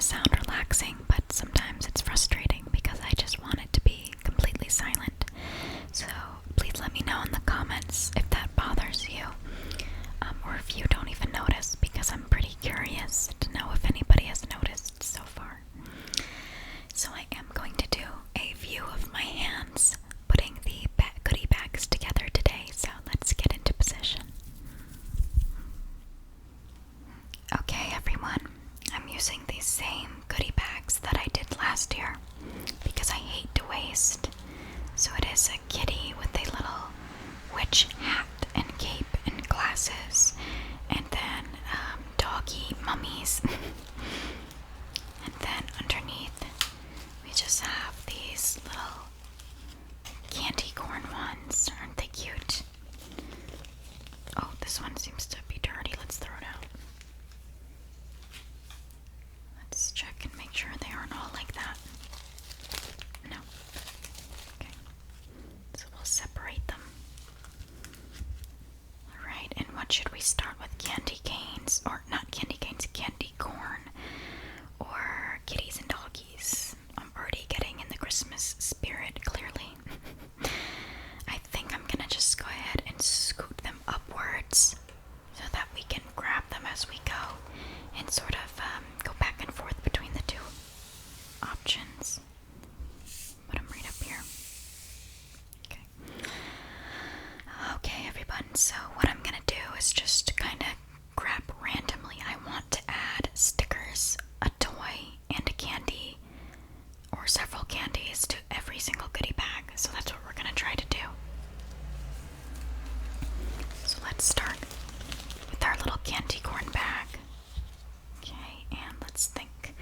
sound relaxing, but sometimes it's frustrating because I just want it to be completely silent. So please let me know in the comments if that bothers you, or if you don't even notice, because I'm pretty curious to know if anybody has noticed so far. So I am going to do a view of my hands putting the goodie bags together today, so let's get into position. Okay everyone, I'm using these same goodie bags that I did last year because I hate to waste. So it is a kitty with a little witch hat and cape and glasses, and then doggy mummies. And then underneath we just have these little candy corn ones. Aren't they cute? Oh, this one seems to be dirty. Let's throw it out. Let's check and make sure they aren't all like that. No. Okay. So we'll separate them. Alright, and what should we start with? Candy canes, or not candy canes, candy corn, or kitties and doggies? I'm already getting in the Christmas spirit, clearly. I think I'm gonna just go ahead and scoot them upwards so that we can grab them as we go and sort of go back and forth between the two options. Put them right up here. Okay. Okay, everyone, so what I'm gonna do is just kind of grab randomly. I want to add stickers, a toy, and a candy, or several candies to every single goodie bag. So that's what we're gonna try to do. So let's start with our little candy corn bag. Okay, and let's think.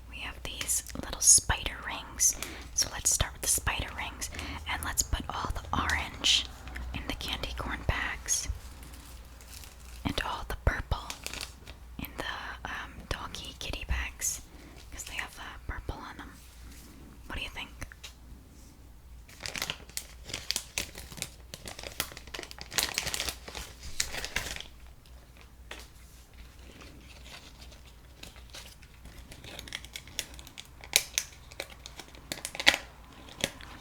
We have these little spider rings. So let's start with the spider rings, and let's put all the orange in the candy corn bags, and all the purple in the doggy kitty bags, because they have purple on them. What do you think?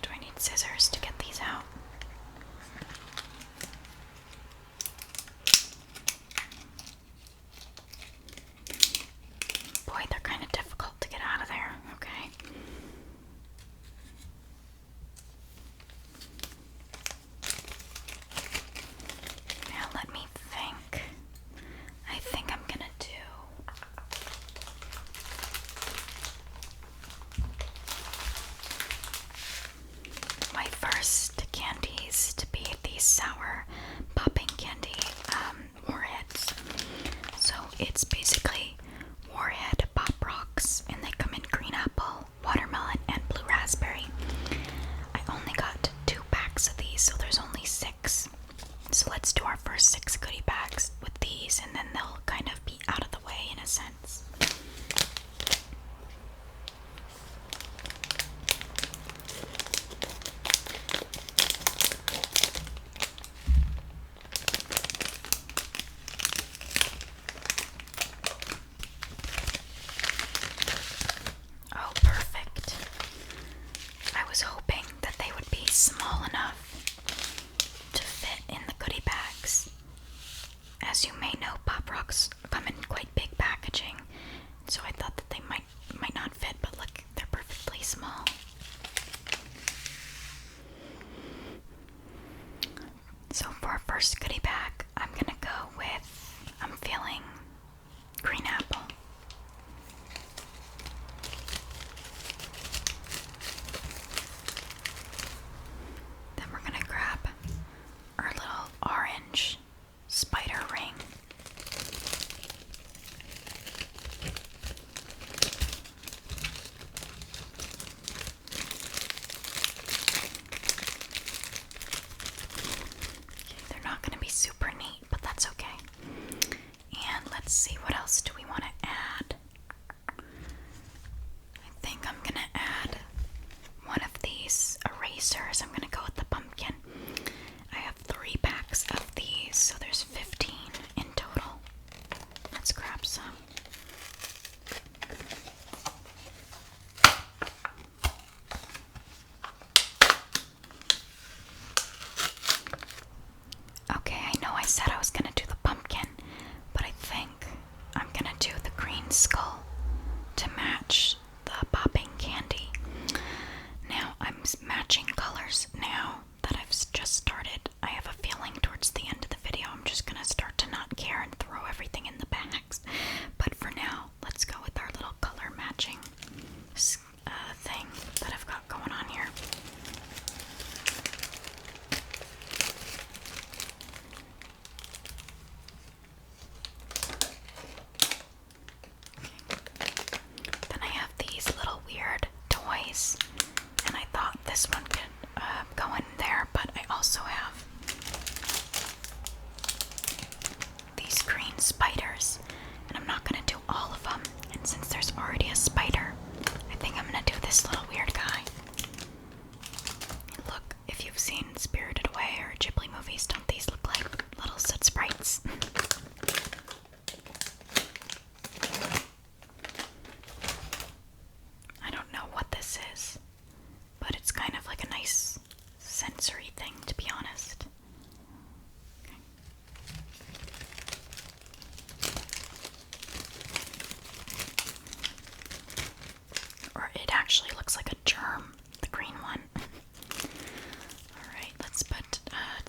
Do I need scissors to get these out? Boy, they're kind of difficult to get out of there. Okay. Now let me think. I think I'm gonna do my first candies to be these sour popping candy warheads. So it's basically warhead pop rocks, and they come in green apple, watermelon, and blue raspberry. I only got 2 packs of these, so there's only 6. So let's do our first 6 goodie bags with these, and then they'll kind of be out of the way in a sense. Oh, perfect. I was hoping that they would be small enough to fit in the goodie bags. As you may know, Pop Rocks come in quite big packaging, so I thought that they might not fit, but look, they're perfectly small. So for our first goodie bag, I'm gonna go with, I'm feeling green apple. Then we're gonna grab our little orange spider ring. They're not gonna be super neat, but that's okay. And let's see, what else do we want to add? I think I'm gonna add one of these erasers. I'm gonna go with the pumpkin. I have 3 packs of these, so there's 15 in total. green skull to match the popping candy. Now I'm matching colors now that I've just started. I have a feeling towards the end of the video I'm just gonna start to not care and throw everything in the bags. But for now, let's go with our little color matching thing that I've got going on here. Then I have these little weird toys, and I thought this one could go in there, but I also have these green spiders, and I'm not gonna do all of them, and since there's already a spider, I think I'm gonna do this little weird guy. Look, if you've seen Spirited Away or Ghibli movies, don't these look like little soot sprites? I don't know what this is, but it's kind of like a nice sensory thing, to be honest. Okay. Or it actually looks like a germ, the green one. Alright, let's put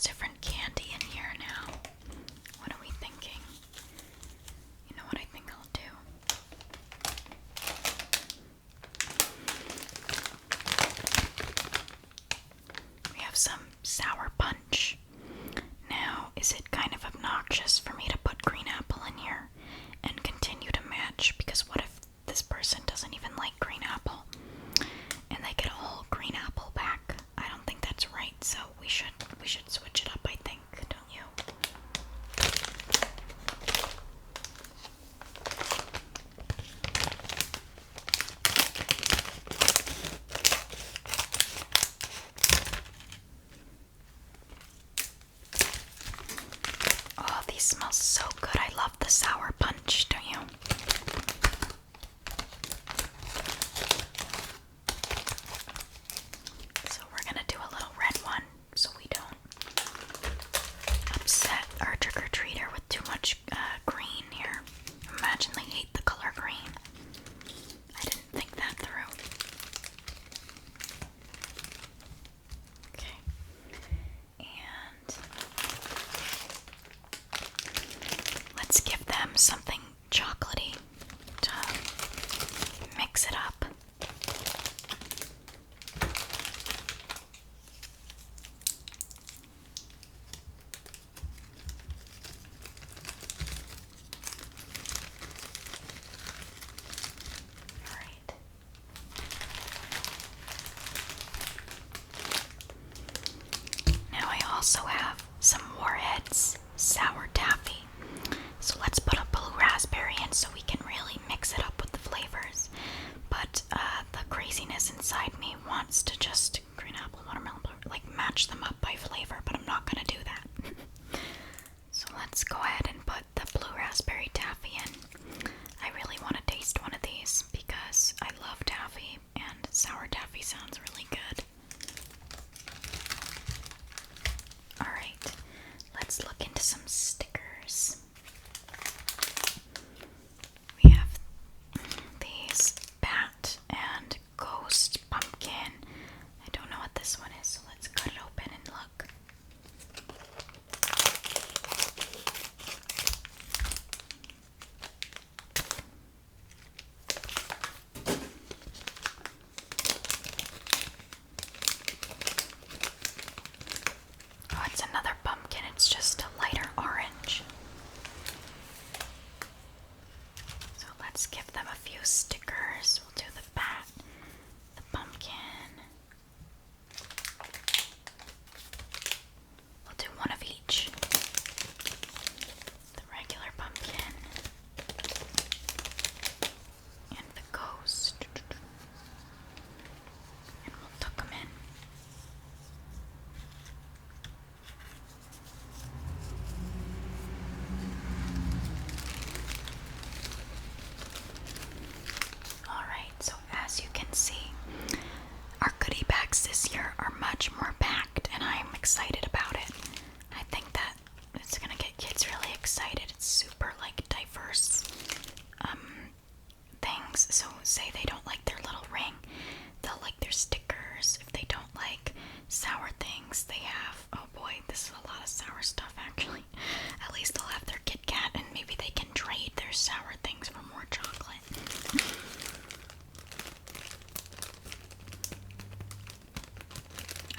different candy in here now. What are we thinking? You know what I think I'll do? We have some sour punch. Now, is it kind of obnoxious for me to put green apple in here and continue to match? Because what if this person doesn't even like green apple and they get a whole green apple back? I don't think that's right, so we should switch it up, I think, don't you? Oh, these smell so good. I love the sour punch, don't you? So we're gonna do a little red one so we don't upset our trick-or-treater with too much green here. Imagine they hate the color green. I didn't think that through. Okay. And let's give them something chocolatey to mix it up. Alright. Now I also have some Warheads sour taffy. So let's put a blue raspberry in so we can really mix it up with the flavors. But say they don't like their little ring, they'll like their stickers. If they don't like sour things, they have, oh boy, this is a lot of sour stuff actually. At least they'll have their Kit Kat, and maybe they can trade their sour things for more chocolate.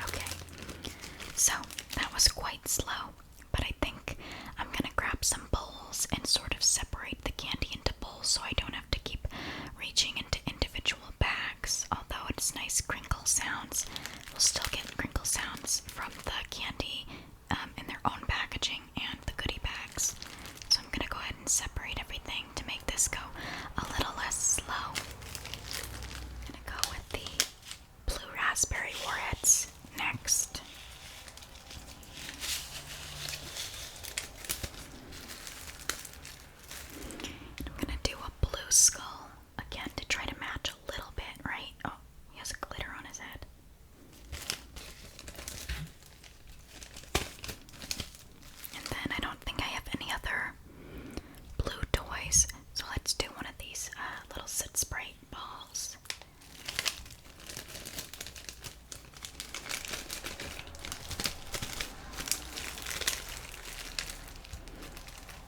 Okay, so that was quite slow, but I think I'm gonna grab some bowls and sort of separate the candy into bowls so I don't have to keep reaching into individual bags. Although it's nice crinkle sounds, we'll still get crinkle sounds from the candy in their own packaging and the goodie bags. So I'm gonna go ahead and separate everything to make this go a little less slow. I'm gonna go with the blue raspberry warheads next. I'm gonna do a blue skull again to try to match a little bit, right? Oh, he has a glitter on his head. And then I don't think I have any other blue toys, so let's do one of these little Sit Sprite balls.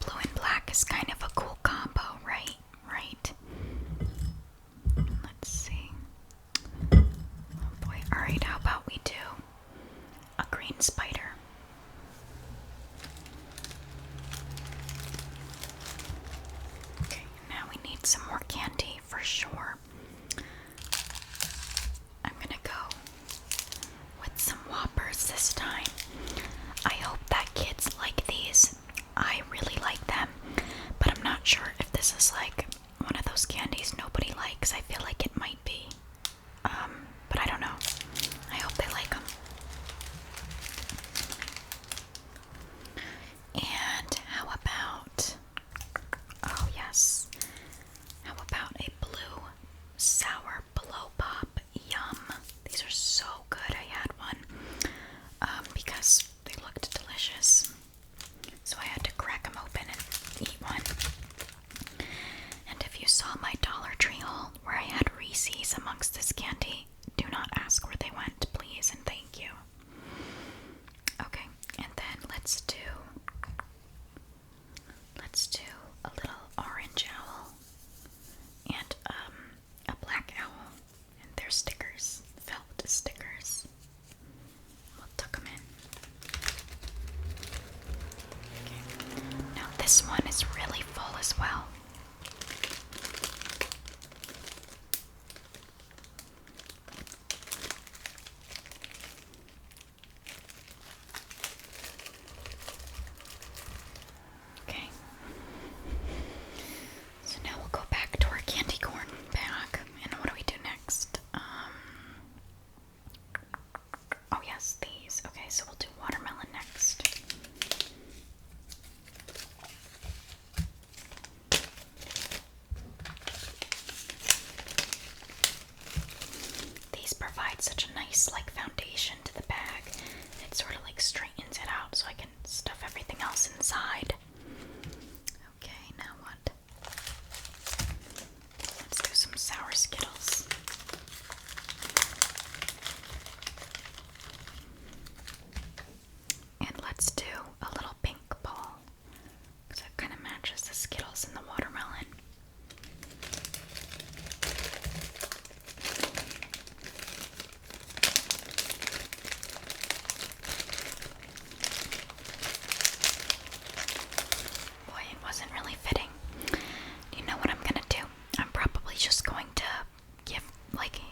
Blue and black is kind of a cool combo, right? Right. Let's see. Oh boy. Alright, how about we do a green spider? Okay, now we need some more candy for sure. I'm gonna go with some Whoppers this time. I hope that kids like these. I really like them, but I'm not sure if this is like one of those candies nobody likes. I feel like it might be, but I don't know. I hope they like them. And how about, oh yes, how about a blue sour blow pop? Yum. These are so good. I had one because they looked delicious. So I had to crack them open and eat one. And if you saw my Dollar Tree haul where I had Reese's amongst this candy, do not ask where they went, please, and thank you. Okay, and then let's do a little orange owl and a black owl, and their stickers, felt stickers. We'll tuck them in. Okay. Now this one is really full as well. Okay. So now we'll go back to our candy corn bag. And what do we do next? Oh yes, these. Okay, so we'll do watermelon next. These provide such a nice like foundation to the bag. It sort of like straightens it out so I can stuff everything else inside. Okay, now what? Let's do some sour Skittles. And let's do a little pink ball, because that kind of matches the Skittles and the watermelon. Boy, it wasn't really fitting. You know what I'm gonna do? I'm probably just going to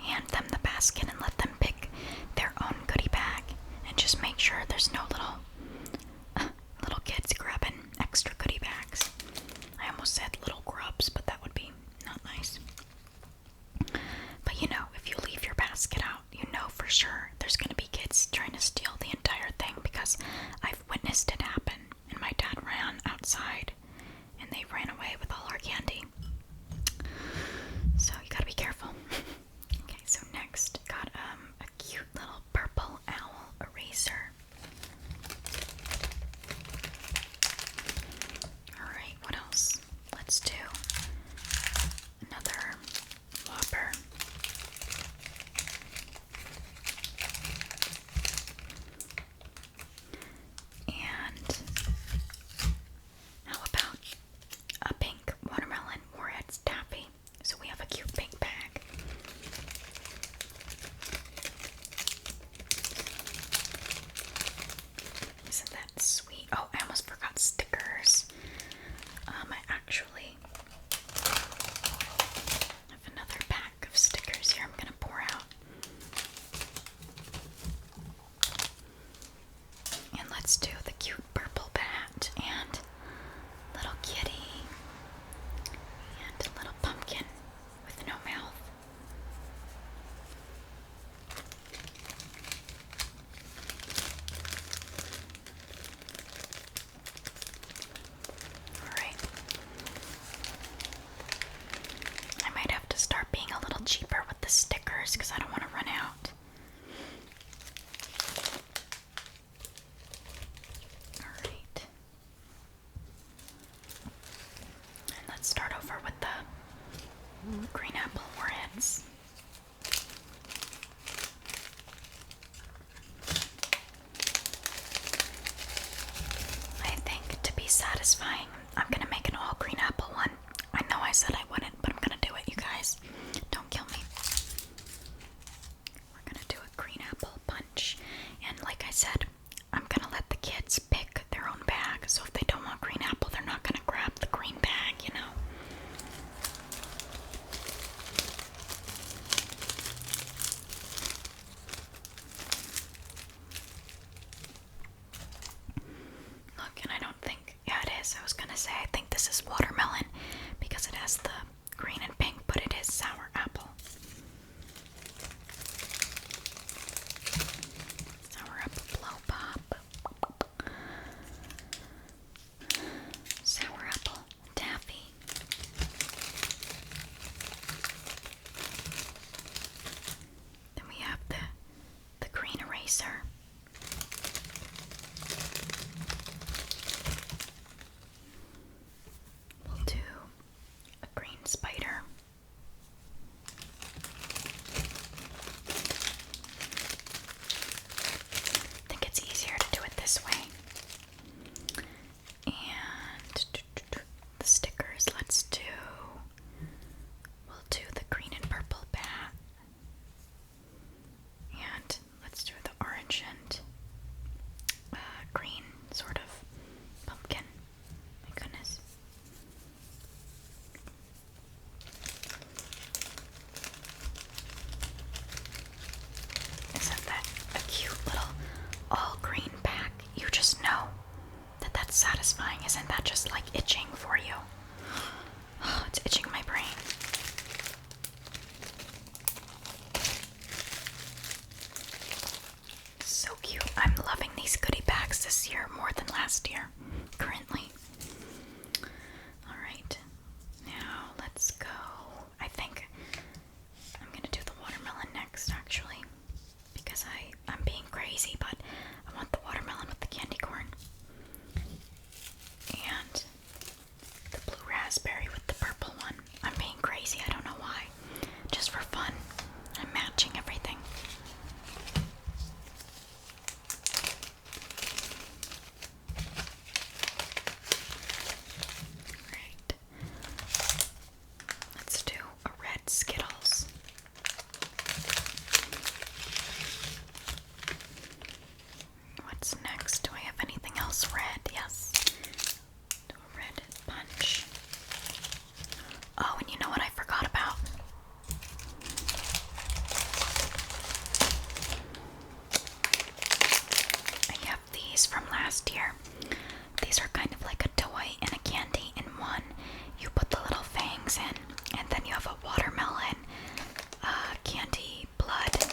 hand them the basket and let them pick their own goodie bag, and just make sure there's no little kids grabbing extra goodie bags. I almost said little little cheaper with the stickers because I don't want to run out. Alright. And let's start over with the green apple warheads. I think to be satisfying, I'm gonna make an all green apple one. I know I said I wouldn't, but I'm gonna do it, you guys. Don't kill me. We're gonna do a green apple punch. And like I said, I'm gonna let the kids pick their own bag. So if they don't want green apple, they're not gonna grab the green bag, you know. Look, and I don't think, yeah, it is. I was gonna say, I think this is watermelon because it has the green and pink, but it is sour apple. Sour apple blow pop. Sour apple taffy. Then we have the green eraser. We'll do a green spider. I think it's easier to do it this way. And the stickers, we'll do the green and purple bat. And let's do the orange and green sort of pumpkin. My goodness. Isn't that a cute little all green pack? You just know that that's satisfying. Isn't that just like itching for you? Oh, it's itching my brain. So cute. I'm loving these goodie bags this year more than last year, currently. Alright, now let's go. I think I'm gonna do the watermelon next, actually, because I'm being crazy, but I want the watermelon with the candy corn. And the blue raspberry with the purple one. I'm being crazy, I don't know why. Just for fun. I'm matching everything. Right. Let's do a red Skittles. What's next? Do I have anything else red? Yes. Do a red punch. Oh, and you know what I forgot about? I have these from last year. These are kind of like a toy and a candy in one. You put the little fangs in, and then you have a watermelon, candy blood,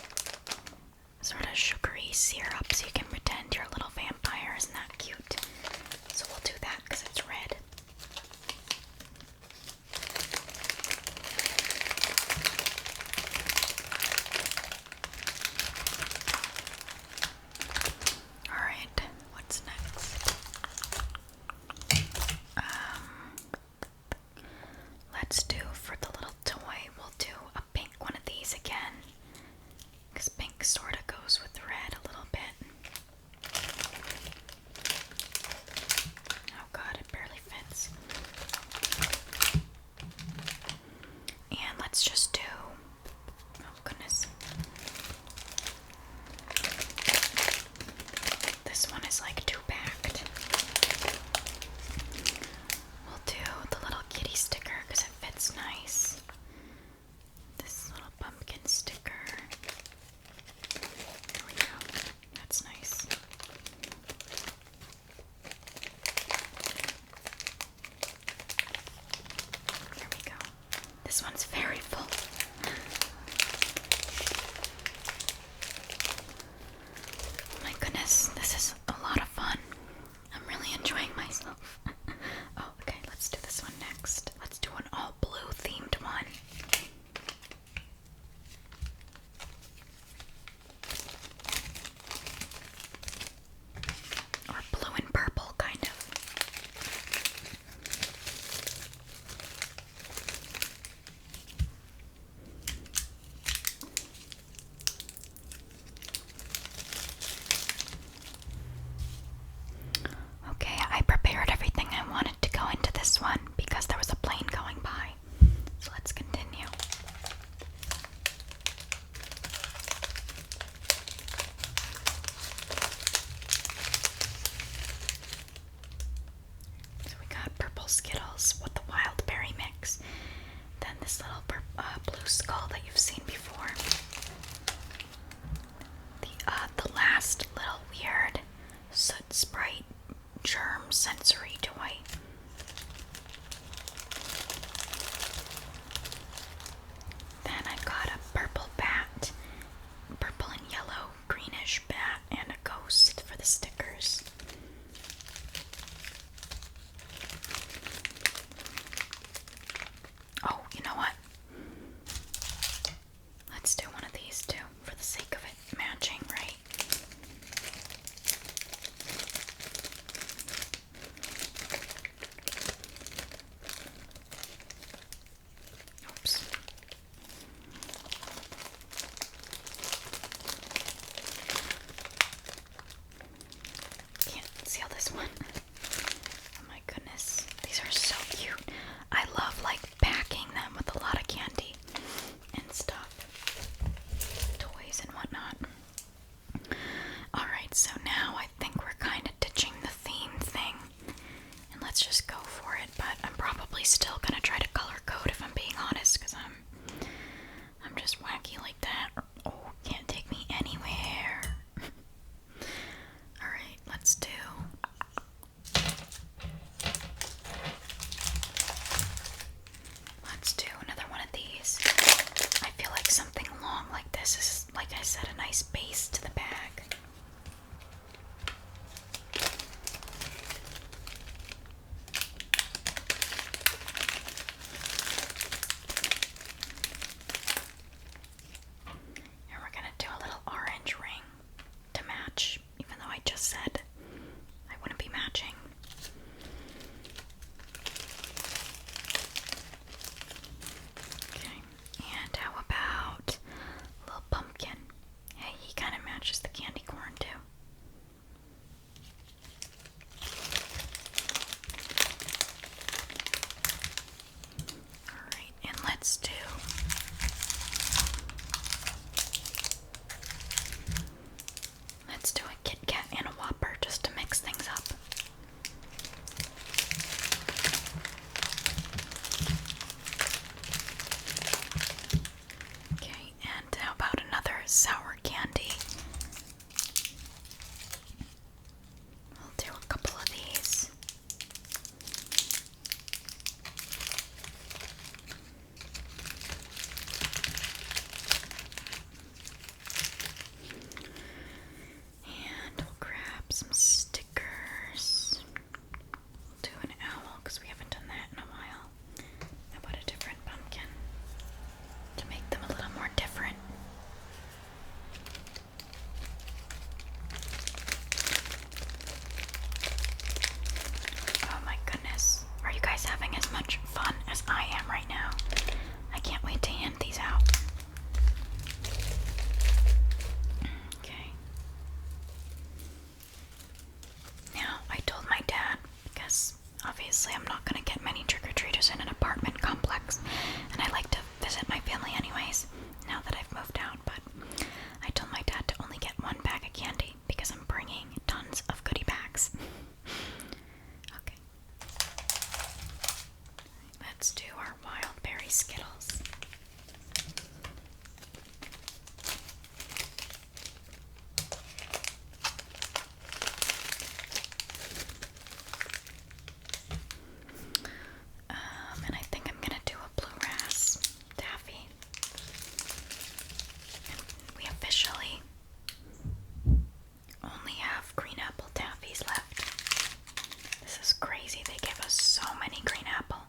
sort of sugary syrup, so you can pretend you're a little vampire. Isn't that cute? So we'll do that because it's red. Alright, what's next? Let's do, for the little toy, we'll do a pink one of these again. Because pink sort of goes with red a little bit. Oh god, it barely fits. And let's just do, oh goodness. This one is like too packed. We'll do the little kitty sticker because it fits nice. This little pumpkin sticker. There we go. That's nice. There we go. This one's very full. Oh my goodness, this is a lot of fun. I'm really enjoying myself. Oh, okay, let's do this one next. Let's do an all blue themed one. bags. Then this little blue skull that you've seen before. The last little weird soot sprite germ sensory toy. Then I got a purple bat, purple and yellow, greenish bat, and a ghost for the stickers. Oh, you know what? Let's do one of these too, for the sake of it matching, right? Oops. Can't seal this one. Oh my goodness. These are so cute. I love like packing them with a lot of candy and stuff. Toys and whatnot. Alright, so now I think we're kind of ditching the theme thing. And let's just go for it. But I'm probably still gonna try to color code if I'm being honest, because I'm just wacky like that. Oh, can't take me anywhere. Alright, let's do another one of these. I feel like something long like this is, like I said, a nice base to the bag. And we're gonna do a little orange ring to match, even though I just said I wouldn't be matching. Okay, and how about a little pumpkin? Hey, he kind of matches the candy corn too. Alright, and let's do a Kit Kat and a Whopper just to mix things up. Okay, and how about another sour candy? We'll do a couple of these. And we'll grab some stickers. We'll do an owl because we haven't done that in a while. How about a different pumpkin to make them a little more different? Oh my goodness. Are you guys having as much fun as I am right now? I can't wait to hand these out. Okay. Now, I told my dad, because obviously I'm not going to get many trick-or-treaters in an apartment complex, and I like to visit my family anyways, now that I've moved out, but I told my dad to only get one bag of candy, because I'm bringing tons of goodie bags. Okay. Let's do our wild berry Skittles. And I think I'm gonna do a blue ras taffy. And we officially only have green apple taffies left. This is crazy. They give us so many green apple.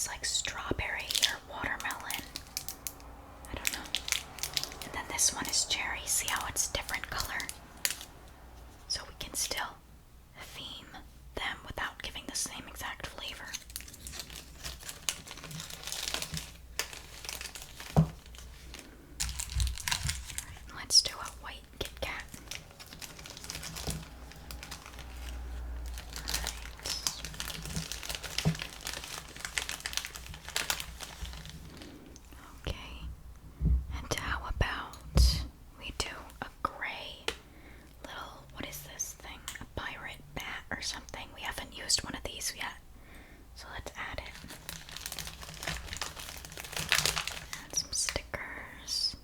smells like strawberry or watermelon. I don't know. And then this one is cherry. See how it's different color? So we can still theme them without giving the same exact flavor. Alright, let's do a white Kit Kat. Okay, and how about we do a gray little, what is this thing? A pirate bat or something? We haven't used one of these yet, so let's add it. Add some stickers.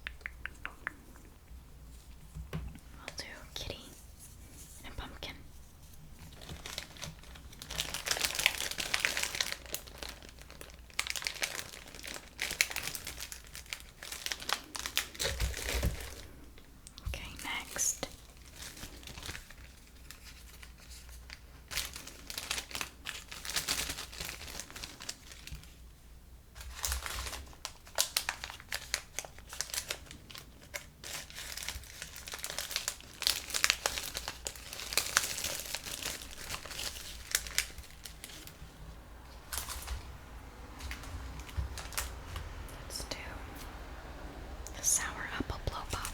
I'll do kitty and a pumpkin. Okay, next. Let's do the sour apple blow pop.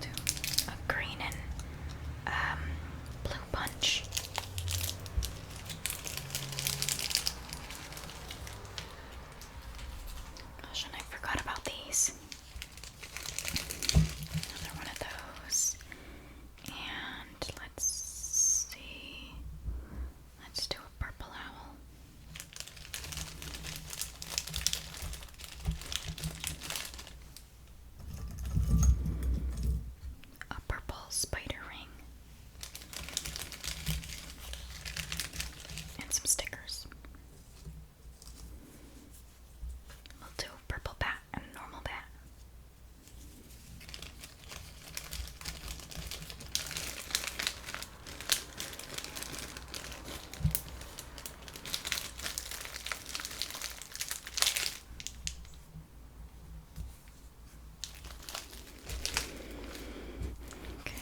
Do a green and blue punch. Gosh, and I forgot about these. Another one of those. And let's see. Let's do a purple owl. A purple spider ring. And some stickers. We'll do a purple bat and a normal bat. Okay.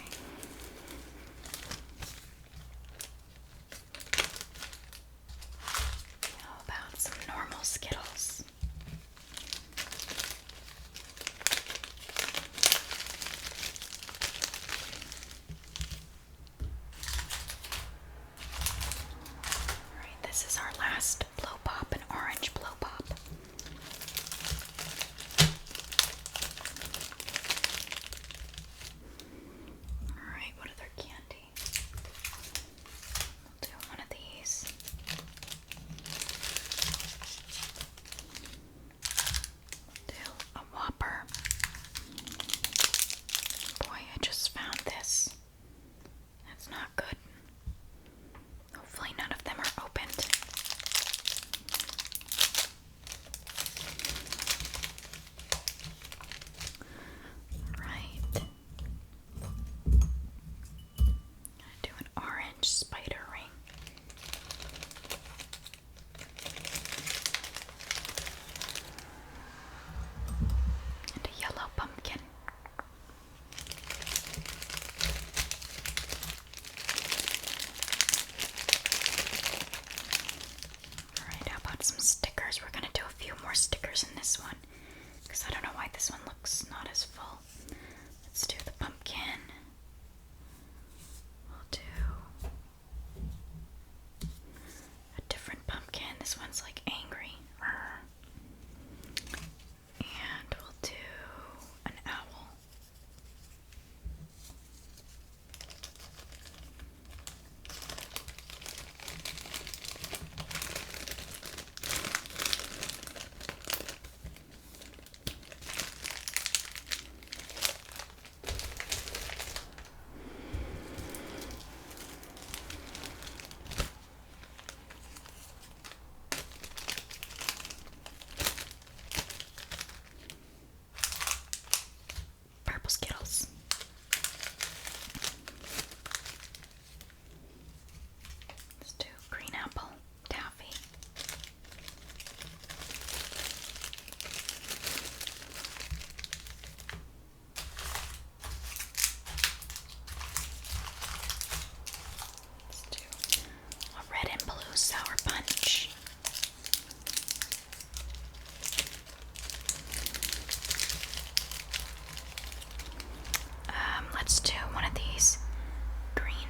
How about some normal Skittles? Alright, this is our last blow pop, an orange blow pop. Alright, what other candy? We'll do one of these. Do a Whopper. Boy, I just found this. That's not good. Hopefully none of them are opened. Right. Gonna do an orange spider ring. And a yellow pumpkin. Alright, how about some stickers? We're gonna do a few more stickers in this one, because I don't know why this one looks not as full. Let's do the pumpkin. We'll do a different pumpkin. This one's like angry. And we'll do an owl.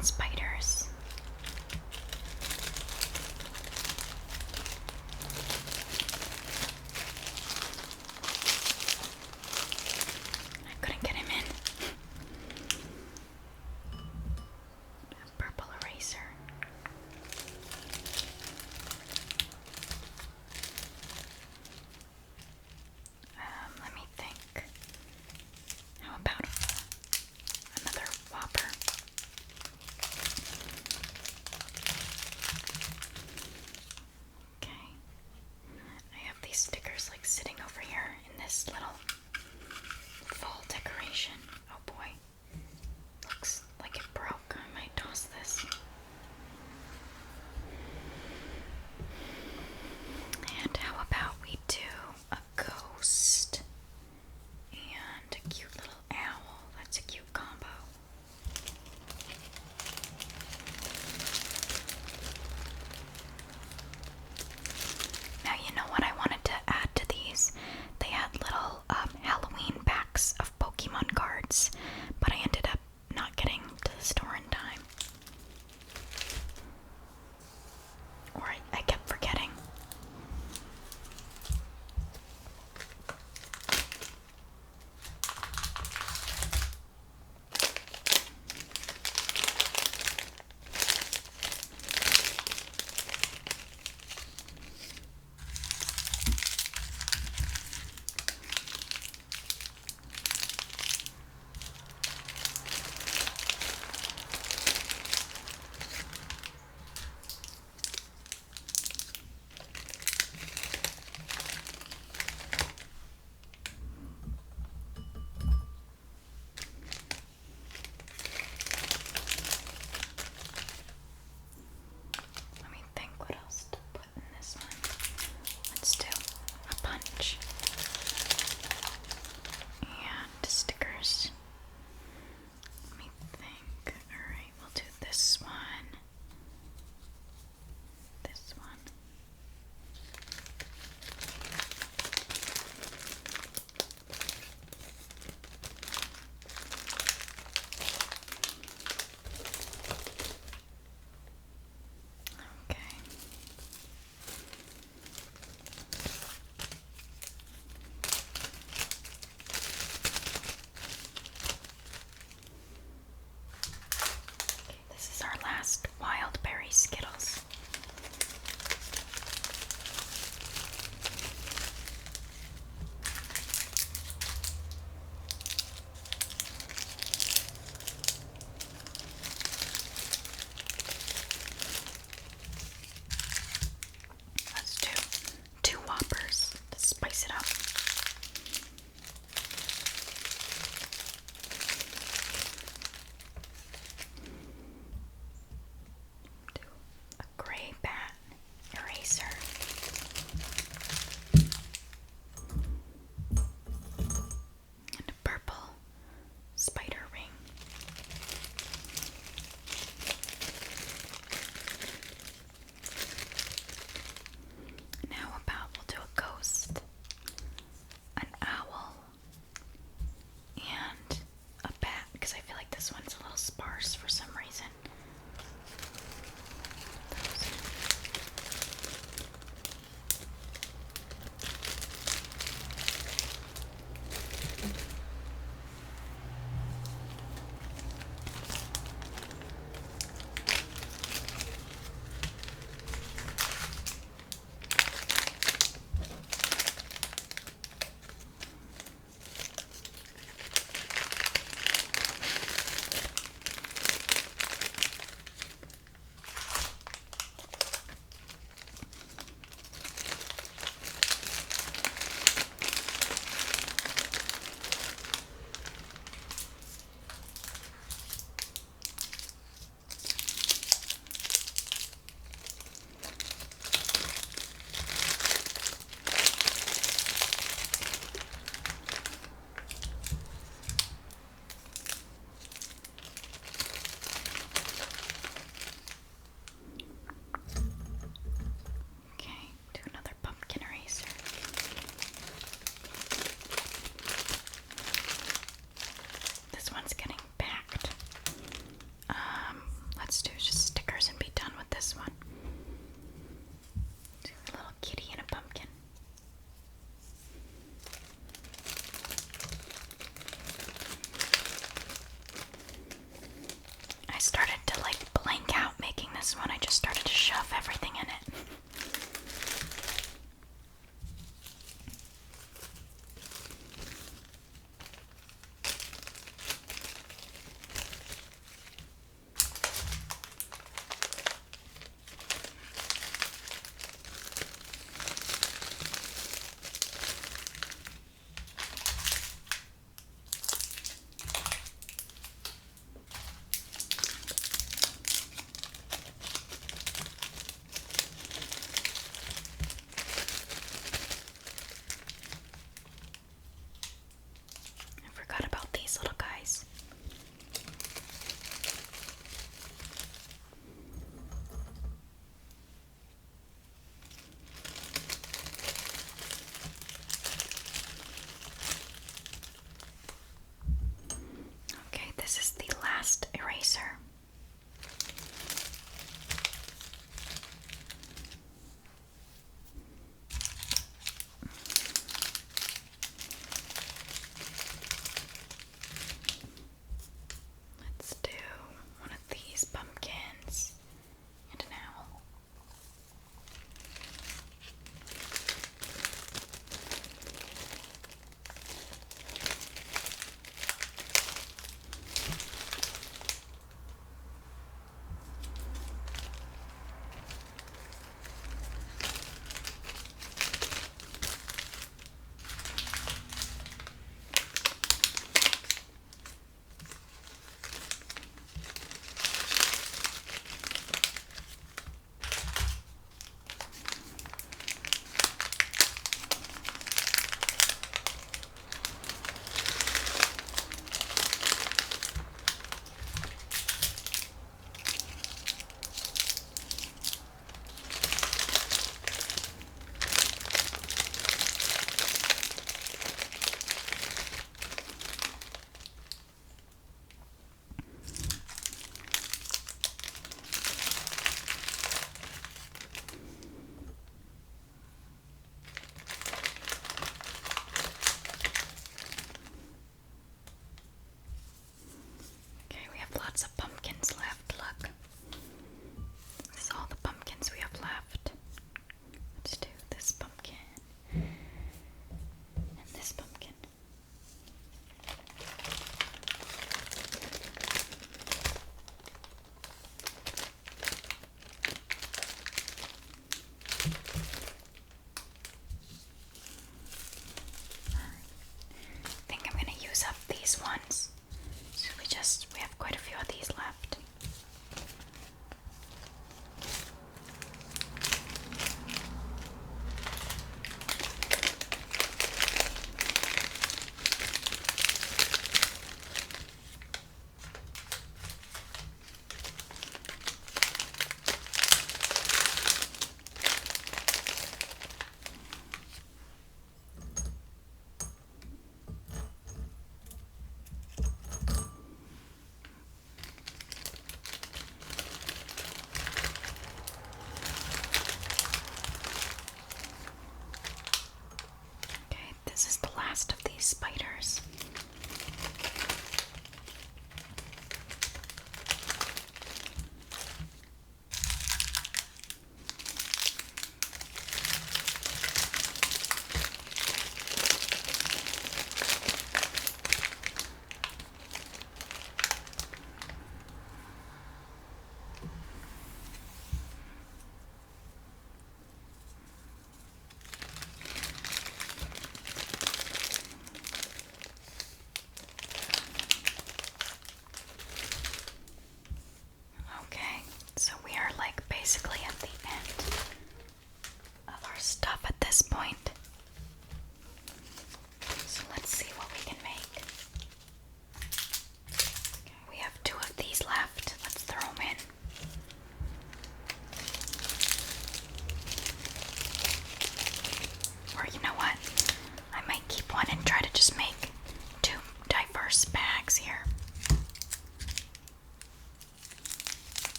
spiders. I couldn't get him in. A purple eraser. Let me think. How about another Whopper? Okay. I have these stickers like sitting over here in this little fall decoration. Oh boy. Looks like it broke. I might toss this. And how about we do a ghost and a cute little owl? That's a cute combo. Now you know what I wanted to add to these? They had little Halloween packs of Pokemon cards, but I ended up not getting to the store in time. Or I kept forgetting. Let me think what else to put in this one. Let's do a punch. And stickers. Let me think. Alright, we'll do this one. This one. Okay. Okay, this is our last wild berry Skittles. Let's do 2 Whoppers to spice it up. Do a let's do just stickers and be done with this one. Do a little kitty and a pumpkin. I started to like blank out making this one. I just started to shove everything in it.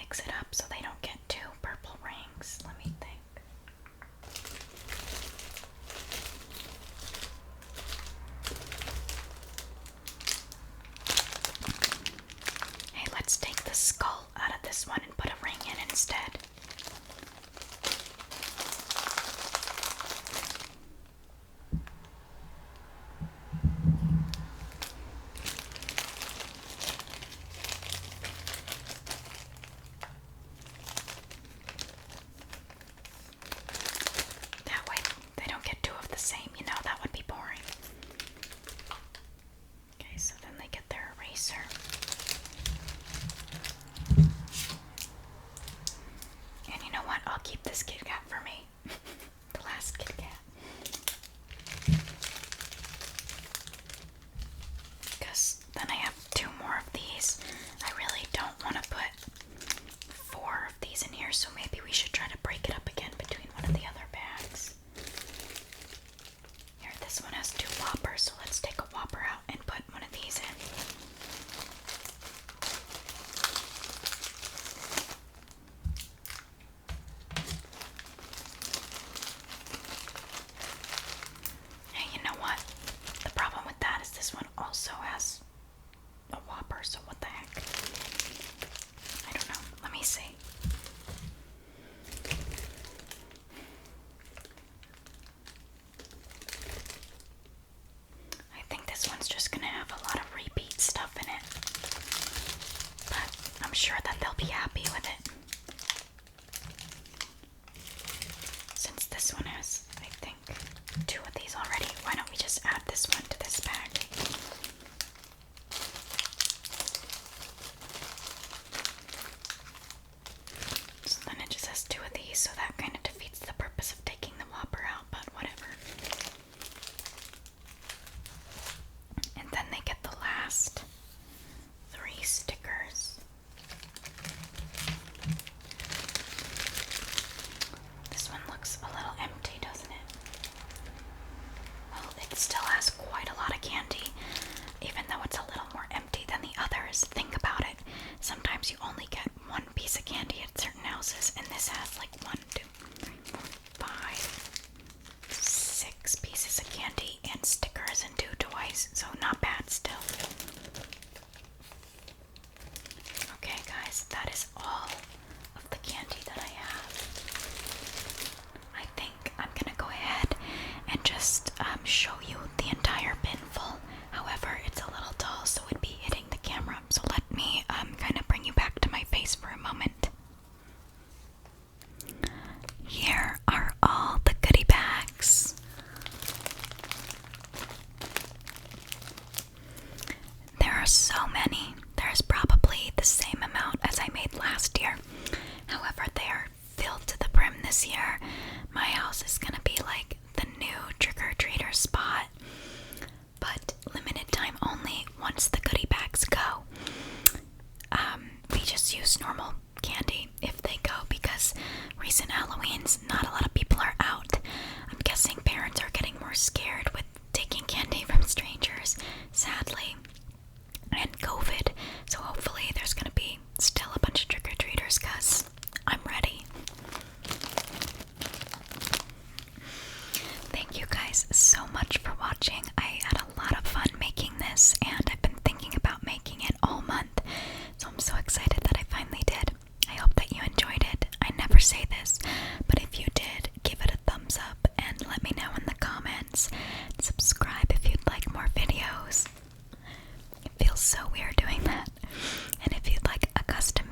mix it up so they don't get two purple rings. Let me think. Hey, let's take the skull out of this one and put a ring in instead. That way they don't get two of the same, you know, that would be boring. Okay, so then they get their eraser. And you know what? I'll keep this Kit Kat for me. The last Kit Kat. Because then I have two more of these. I really don't want to put four of these in here, so maybe we should try to break it up again between one of the other bags. Here, this one has two Whoppers, so let's take a Whopper out and put one of these in. Hey, you know what? The problem with that is this one also has a Whopper, so what the heck? I don't know. Let me see. I think this one's just gonna have a lot of repeat stuff in it. But I'm sure that they'll be happy with it. Since this one has, I think, two of these already, why don't we just add this one to this bag? So then it just has two of these, so that kind of defeats the purpose of taking the Whopper out, but whatever. And then they get the last three stickers. This one looks a little empty, doesn't it? Well, it still has quite a lot of candy, even though it's a little more empty than the others. Think about it. Sometimes you only get one piece of candy at certain houses, and this has like 1, 2, 3, 4, 5, 6 pieces of candy and stickers and 2 toys, so not bad still. Okay guys, that is all of the candy that I have. I think I'm gonna go ahead and just show you the entire bin full. However, it's a little tall, so it'd be hitting the camera. So let me kind of bring you back to my face for a moment. Here are all the goodie bags. There are so many. There's probably the same amount as I made last year. However, they are filled to the brim this year. My house is gonna be like the new trick-or-treater spot, but limited time only once the goodie bags go. We just use normal candy if they go, because recent Halloweens, not a lot of people are out. I'm guessing parents are getting more scared with taking candy from strangers, sadly, and COVID, so hopefully there's gonna be still a bunch of trick-or-treaters, because I'm ready. Thank you guys so much for watching. I had a lot of fun making this, and I've been thinking about making it all month, so I'm so excited that I finally did. I hope that you enjoyed it. I never say this, but if you did, give it a thumbs up and let me know in the comments. Subscribe if you'd like more videos. It feels so weird doing that. And if you'd like a custom